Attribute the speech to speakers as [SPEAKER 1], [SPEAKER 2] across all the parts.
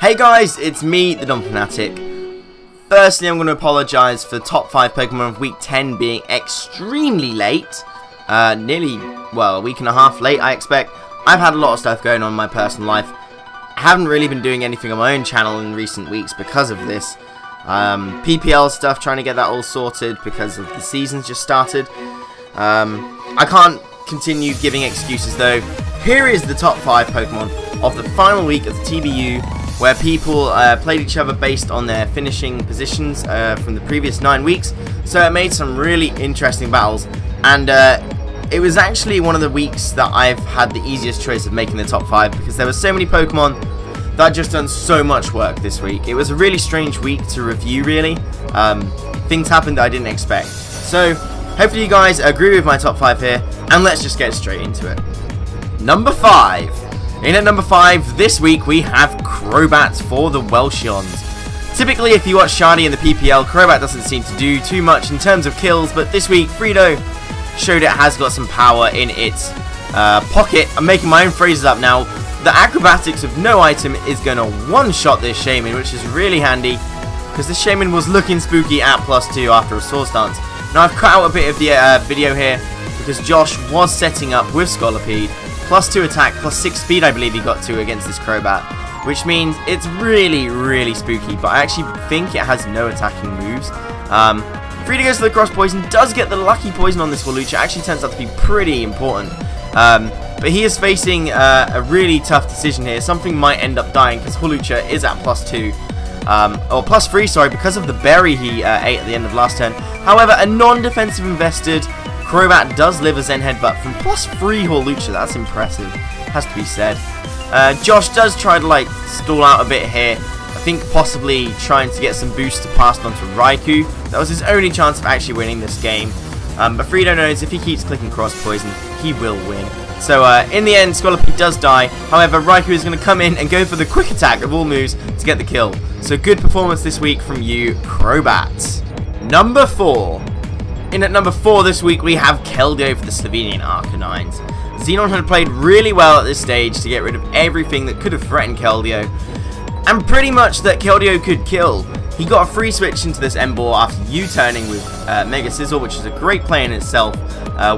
[SPEAKER 1] Hey guys, it's me, TheDonphanatic. Firstly, I'm going to apologise for the top 5 Pokemon of Week 10 being extremely late. Nearly, well, a week and a half late, I expect. I've had a lot of stuff going on in my personal life. I haven't really been doing anything on my own channel in recent weeks because of this. PPL stuff, trying to get that all sorted because of the season's just started. I can't continue giving excuses though. Here is the top 5 Pokemon of the final week of the TBU, where people played each other based on their finishing positions from the previous 9 weeks. So it made some really interesting battles, and it was actually one of the weeks that I've had the easiest choice of making the top 5 because there were so many Pokemon that had just done so much work this week. It was a really strange week to review, really. Things happened that I didn't expect. So hopefully you guys agree with my top 5 here, and let's just get straight into it. Number 5. In at number 5 this week we have Crobat for the Welchions. Typically, if you watch Shiny in the PPL, Crobat doesn't seem to do too much in terms of kills, but this week Frito showed it has got some power in its pocket. I'm making my own phrases up now. The acrobatics of no item is going to one-shot this Shaman, which is really handy because this Shaman was looking spooky at +2 after a Swords Dance. Now I've cut out a bit of the video here because Josh was setting up with Scolipede. +2 attack, +6 speed I believe he got to against this Crobat, which means it's really, really spooky, but I actually think it has no attacking moves. Frito goes for the cross poison, does get the lucky poison on this Hawlucha, actually turns out to be pretty important. But he is facing a really tough decision here. Something might end up dying because Hawlucha is at +2. Or +3, sorry, because of the berry he ate at the end of last turn. However, a non-defensive invested Crobat does live a Zen Headbutt from +3 Hawlucha. That's impressive, has to be said. Josh does try to stall out a bit here. I think possibly trying to get some boosts to pass on to Raikou. That was his only chance of actually winning this game. But Frito knows if he keeps clicking cross poison, he will win. So in the end, Scolipede does die. However, Raikou is going to come in and go for the quick attack of all moves to get the kill. So good performance this week from you, Crobat. Number 4. In at number 4 this week, we have Keldeo for the Slovenian Arcanines. Xenon had played really well at this stage to get rid of everything that could have threatened Keldeo, and pretty much that Keldeo could kill. He got a free switch into this Emboar after U-turning with Mega Sizzle, which is a great play in itself.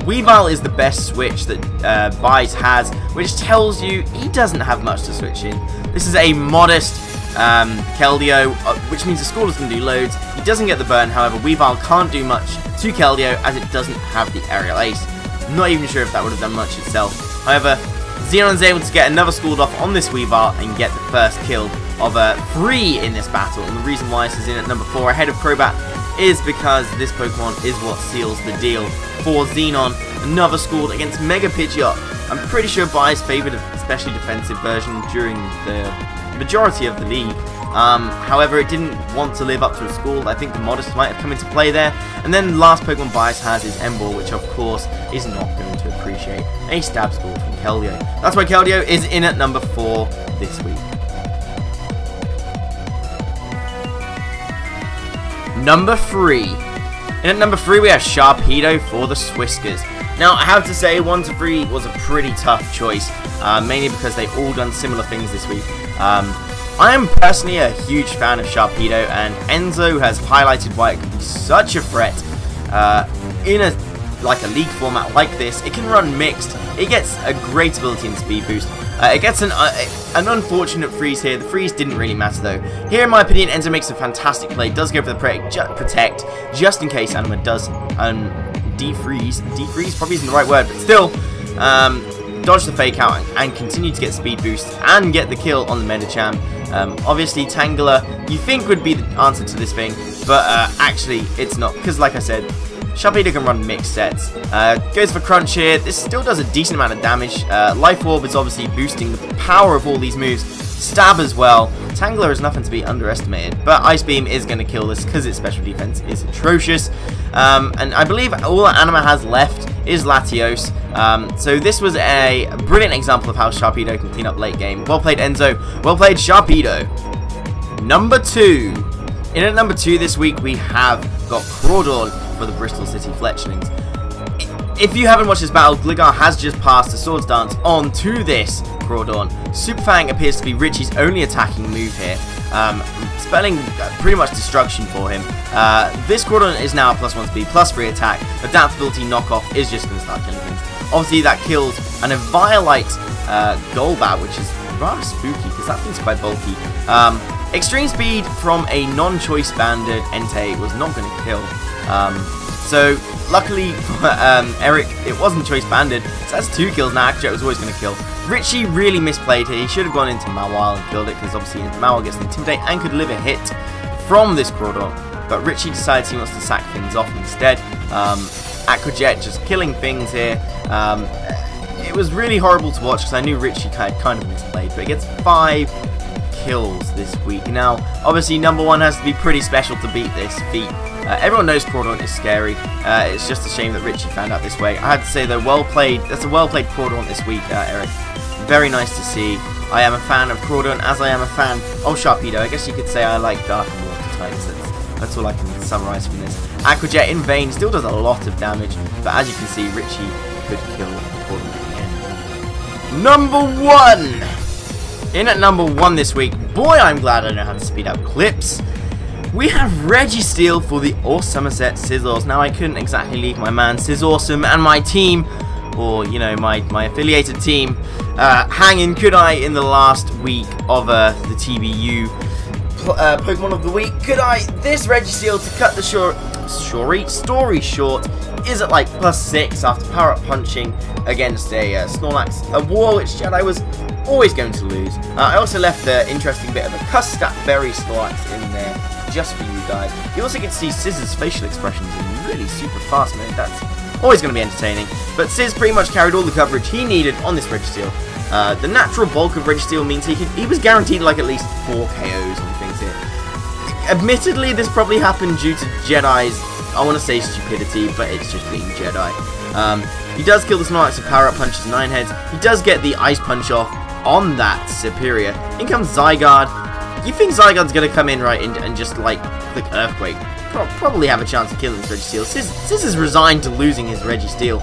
[SPEAKER 1] Weavile is the best switch that Bice has, which tells you he doesn't have much to switch in. This is a modest Keldeo, which means the score is going to do loads. He doesn't get the burn, however Weavile can't do much to Keldeo as it doesn't have the Aerial Ace. I'm not even sure if that would have done much itself. However, Xenon's able to get another Scald off on this Weavile and get the first kill of 3 in this battle. And the reason why this is in at number 4 ahead of Crobat is because this Pokemon is what seals the deal for Xenon. Another Scald against Mega Pidgeot. I'm pretty sure Bias favoured a especially defensive version during the majority of the league. However, it didn't want to live up to a Scald. I think the Modest might have come into play there. And then the last Pokemon Bias has is Emboar, which of course is not going to appreciate a stab Scald from Keldeo. That's why Keldeo is in at number 4 this week. Number 3. In at number 3 we have Sharpedo for the Swiskers. Now I have to say 1 to 3 was a pretty tough choice, mainly because they've all done similar things this week. I am personally a huge fan of Sharpedo, and Enzo has highlighted why it could be such a threat in a league format like this. It can run mixed. It gets a great ability and speed boost. It gets an unfortunate freeze here. The freeze didn't really matter though. Here in my opinion, Enzo makes a fantastic play. Does go for the protect just in case Anima does defreeze. Defreeze probably isn't the right word, but still dodge the fake out and continue to get speed boost and get the kill on the Medicham. Obviously Tangela you think would be the answer to this thing, but actually it's not, because like I said, Sharpedo can run mixed sets. Goes for Crunch here. This still does a decent amount of damage. Life Orb is obviously boosting the power of all these moves. Stab as well. Tangler is nothing to be underestimated, but Ice Beam is going to kill this because its special defense is atrocious. And I believe all that Anima has left is Latios. So this was a brilliant example of how Sharpedo can clean up late game. Well played, Enzo. Well played, Sharpedo. Number 2. In at number 2 this week we have got Crawdor for the Bristol City Fletchlings. If you haven't watched this battle, Gligar has just passed the Swords Dance on to this Crawdon. Super Fang appears to be Richie's only attacking move here, spelling pretty much destruction for him. This Crawdon is now a +1 speed, +3 attack. Adaptability knockoff is just going to start killing things. Obviously that kills an Eviolite Golbat, which is rather spooky because that thing's quite bulky. Extreme speed from a non-choice banded Entei was not going to kill. So luckily for Eric, it wasn't choice banded, so that's 2 kills now. Actually, it was always going to kill. Richie really misplayed here. He should have gone into Mawile and killed it, because obviously Mawile gets Intimidate and could live a hit from this Crawdon. But Richie decides he wants to sack things off instead. Aquajet just killing things here. It was really horrible to watch because I knew Richie kind of misplayed, but he gets 5 kills this week. Now, obviously, number 1 has to be pretty special to beat this feat. Everyone knows Crawdon is scary. It's just a shame that Richie found out this way. I had to say, though, well played. That's a well-played Crawdon this week, Eric. Very nice to see. I am a fan of Crawdon, as I am a fan of Sharpedo. I guess you could say I like Dark and Water types. That's all I can summarize from this. Aquajet in vain still does a lot of damage, but as you can see, Richie could kill Crawdon again. Number 1! In at number 1 this week, boy, I'm glad I know how to speed up clips. We have Registeel for the Somerset Scizors. Now, I couldn't exactly leave my man Scissorsome and my team, or, you know, my affiliated team, hanging, could I, in the last week of the TBU Pokemon of the Week? Could I? This Registeel, to cut the story short, is at like +6 after power-up punching against a Snorlax, a war which Jedi was always going to lose. I also left the interesting bit of a Custap Berry Snorlax in there just for you guys. You also get to see Scissor's facial expressions in really super fast mode. That's always going to be entertaining. But Sizz pretty much carried all the coverage he needed on this Registeel. The natural bulk of Registeel means he was guaranteed like at least 4 KOs on things here. Admittedly, this probably happened due to Jedi's, I want to say stupidity, but it's just being Jedi. He does kill the Snorlax with power-up punches 9 heads. He does get the Ice Punch off on that Superior. In comes Zygarde. You think Zygarde's going to come in, right, and just, like, click Earthquake. Probably have a chance of killing this Registeel. Sizz is resigned to losing his Registeel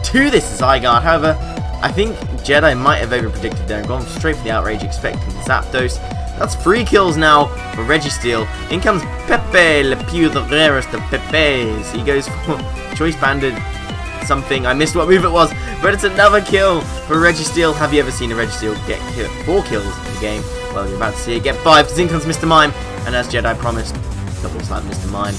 [SPEAKER 1] to this Zygarde. However, I think Jedi might have over-predicted there and gone straight for the Outrage, expecting Zapdos. That's 3 kills now for Registeel. In comes Pepe, le plus rarest of Pepes. He goes for Choice Banded something. I missed what move it was, but it's another kill for Registeel. Have you ever seen a Registeel get 4 kills in the game? Well, you're about to see it get 5, because in comes Mr. Mime, and as Jedi promised, double slap Mr. Mime.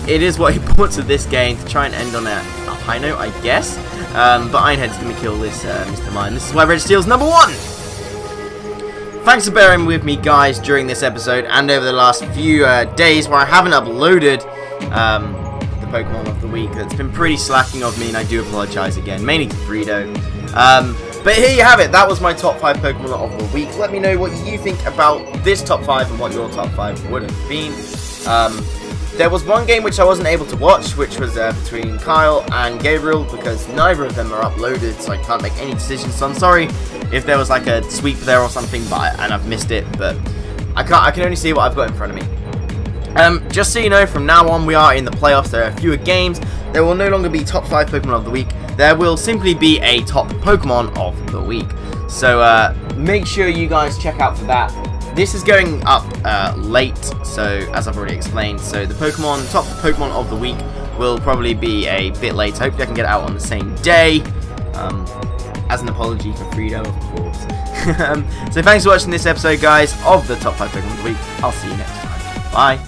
[SPEAKER 1] It is what he brought to this game to try and end on a high note, I guess. But Ironhead's going to kill this Mr. Mime. This is why Registeel's number 1! Thanks for bearing with me, guys, during this episode and over the last few days where I haven't uploaded the Pokemon of the Week. It's been pretty slacking of me, and I do apologise again, mainly to Frito. But here you have it. That was my top 5 Pokemon of the week. Let me know what you think about this top 5 and what your top 5 would have been. There was one game which I wasn't able to watch, which was between Kyle and Gabriel, because neither of them are uploaded, so I can't make any decisions. So I'm sorry if there was like a sweep there or something, and I've missed it. But I can only see what I've got in front of me. Just so you know, from now on we are in the playoffs. There are fewer games. There will no longer be top 5 Pokemon of the week. There will simply be a top Pokemon of the week. So make sure you guys check out for that. This is going up late, so as I've already explained. So the top Pokemon of the week will probably be a bit late. Hopefully I can get it out on the same day. As an apology for Frito, of course. So thanks for watching this episode, guys, of the top 5 Pokemon of the week. I'll see you next time. Bye.